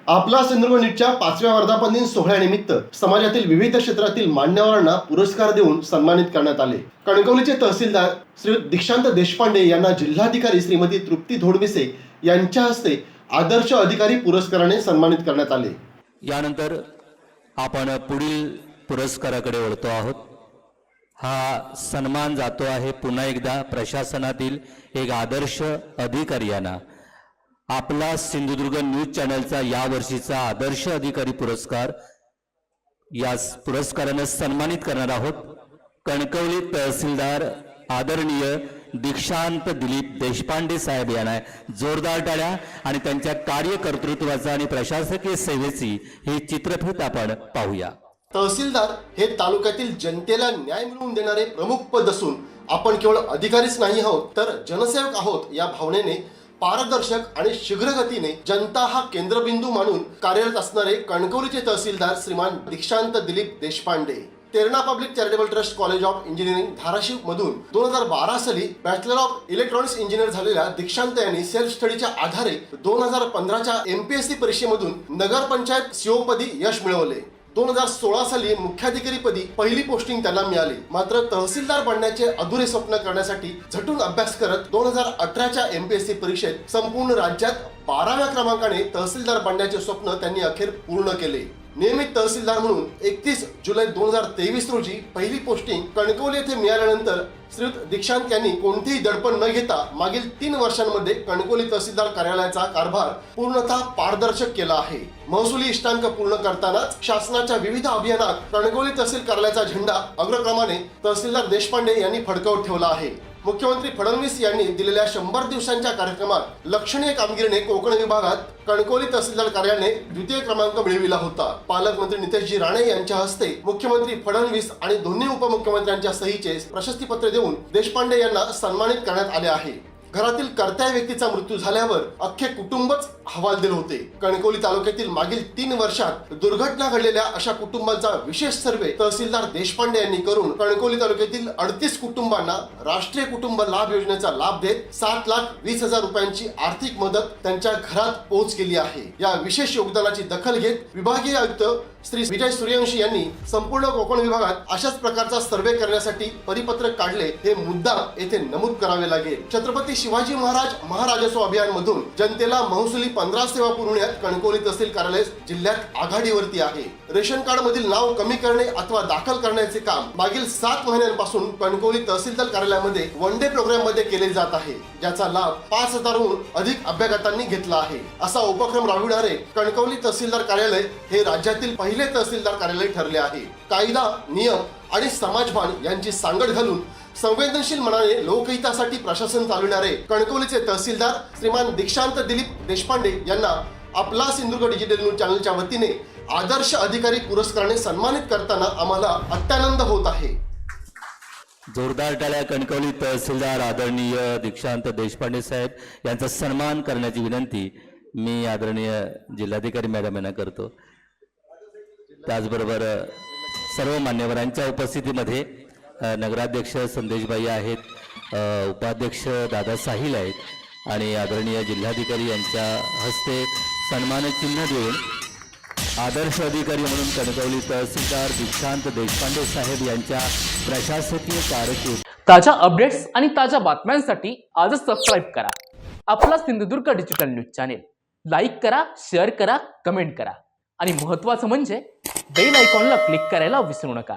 आपला सिंधुदुर्ग नीटच्या 5व्या वर्धापन दिन सोहळ्यानिमित्त समाजातील विविध क्षेत्रातील मान्यवरांना पुरस्कार देऊन सन्मानित करण्यात आले। कणकवलीचे तहसीलदार श्री दीक्षांत देशपांडे यांना जिल्हाधिकारी श्रीमती तृप्ती धोडमिसे यांच्या हस्ते आदर्श अधिकारी पुरस्काराने सन्मानित करण्यात आले। यानंतर आपण पुढील पुरस्काराकडे वळतो आहोत। हा सन्मान जातो आहे पुन्हा एकदा प्रशासनातील एक आदर्श अधिकारी यांना। आपला सिंधुदुर्ग न्यूज चॅनलचा या वर्षीचा आदर्श अधिकारी पुरस्कार या पुरस्काराने सन्मानित करणार आहोत। कणकवली तहसीलदार आदरणीय दीक्षांत दिलीप देशपांडे साहेब यांना जोरदार टाळ्या आणि त्यांच्या कार्यकर्तृत्वाचा आणि प्रशासकीय सेवेची ही चित्रफित आपण पाहूया। तहसीलदार हे तालुक्यातील जनतेला न्याय मिळवून देणारे प्रमुख पद असून आपण केवळ अधिकारीच नाही आहोत तर जनसेवक आहोत या भावनेने पारदर्शक आणि शीघ्रगतीने जनता हा केंद्रबिंदू मानून कार्यरत असणारे कणकवलीचे तहसीलदार श्रीमान दीक्षांत Dilip Deshpande Terna public charitable trust college of engineering Dharashiv मधून 2012 साली बॅचलर ऑफ इलेक्ट्रॉनिक्स इंजिनियर झालेल्या दीक्षांत यांनी सेल्फ स्टडीच्या आधारे 2015च्या MPSC परीक्षेमधून नगरपंचायत CO पदी यश मिळवले। 2016 साली मुख्याधिकारी पदी पहिली पोस्टिंग त्यांना मिळाली। मात्र तहसीलदार बनण्याचे अधुरे स्वप्न करण्यासाठी झटून अभ्यास करत 2018च्या MPSC परीक्षेत संपूर्ण राज्यात 12व्या क्रमांकाने तहसीलदार बनण्याचे स्वप्न त्यांनी अखेर पूर्ण केले। नियमित तहसीलदार म्हणून 31 जुलै 2023 रोजी पहिली पोस्टिंग कणकवली येथे मिळाल्यानंतर श्रीयुत दीक्षांत यांनी कोणतेही दडपण न घेता मागील 3 वर्षांमध्ये कणकवली तहसीलदार कार्यालयाचा कारभार पूर्णतः पारदर्शक केला आहे। महसुली इष्टांक पूर्ण करतानाच शासनाच्या विविध अभियानात कणकवली तहसील कार्यालयाचा झेंडा अग्रक्रमाने तहसीलदार देशपांडे यांनी फडकवत ठेवला आहे। मुख्यमंत्री फडणवीस यांनी दिलेल्या 100 दिवसांच्या कार्यक्रमात लक्षणीय कामगिरीने कोकण विभागात कणकवली तहसीलदार कार्यालयाने द्वितीय क्रमांक मिळविला होता। पालकमंत्री नितेशजी राणे यांच्या हस्ते मुख्यमंत्री फडणवीस आणि दोन्ही उपमुख्यमंत्र्यांच्या सहीचे प्रशस्तीपत्र देऊन देशपांडे यांना सन्मानित करण्यात आले आहे। घरातील कर्त्या व्यक्तीचा मृत्यू झाल्यावर अख्खे कुटुंबच हवालदिल होते। कणकवली तालुक्यातील मागील 3 वर्षात दुर्घटना घडलेल्या अशा कुटुंबांचा विशेष सर्वे तहसीलदार देशपांडे यांनी करून कणकवली तालुक्यातील 38 कुटुंबांना राष्ट्रीय कुटुंब लाभ योजनेचा लाभ देत 7,20,000 रुपयांची आर्थिक मदत त्यांच्या घरात पोहोच केली आहे। या विशेष योगदानाची दखल घेत विभागीय आयुक्त श्री विजय सूर्यवंशी यांनी संपूर्ण कोकण विभागात अशाच प्रकारचा सर्वे करण्यासाठी परिपत्रक काढले हे मुद्दा येथे नमूद करावे लागेल। छत्रपती शिवाजी महाराज महाराजस्व अभियान मधून जनतेला महसुली 15 सेवा पुरवण्यात कणकवली तहसील कार्यालय जिल्ह्यात आघाडीवरती आहे। रेशन कार्ड मधील नाव कमी करणे अथवा दाखल करण्याचे काम मागील 7 महिन्यांपासून कणकवली तहसीलदार कार्यालयामध्ये वन डे प्रोग्राम मध्ये केले जात आहे, ज्याचा लाभ 5,000हून अधिक अभ्यागतांनी घेतला आहे। असा उपक्रम राबविणारे कणकवली तहसीलदार कार्यालय हे राज्यातील पहिले तहसीलदार कार्यालय ठरले आहे। कायदा, नियम आणि समाजभान यांची सांगड घालून संवेदनशील मनाने लोकहितासाठी प्रशासन चालविणारे कणकवलीचे तहसीलदार श्रीमान दीक्षांत दिलीप देशपांडे यांना आपला सिंधुदुर्ग डिजिटल न्यूज चॅनलच्या वतीने आदर्श अधिकारी पुरस्काराने सन्मानित करताना आम्हाला अत्यानंद होत आहे। जोरदार टाळ्या। कणकवली तहसीलदार आदरणीय दीक्षांत देशपांडे साहेब यांचा सन्मान करण्याची विनंती मी आदरणीय जिल्हाधिकारी मॅडम यांना करतो। त्याचबरोबर सर्व मान्यवरांच्या उपस्थितीमध्ये नगराध्यक्ष संदेशबाई आहेत, उपाध्यक्ष दादा साहिल आहेत आणि आदरणीय जिल्हाधिकारी यांच्या हस्ते सन्मान चिन्ह देऊन आदर्श अधिकारी म्हणून कणकवली तहसीलदार दीक्षांत देशपांडे साहेब यांच्या प्रशासकीय कारकीर्द ताज्या अपडेट्स आणि ताज्या बातम्यांसाठी आजच सबस्क्राईब करा आपला Sindhudurg digital news channel. Like करा, शेअर करा, कमेंट करा आणि महत्त्वाचं म्हणजे बेल आयकॉनला क्लिक करायला विसरू नका।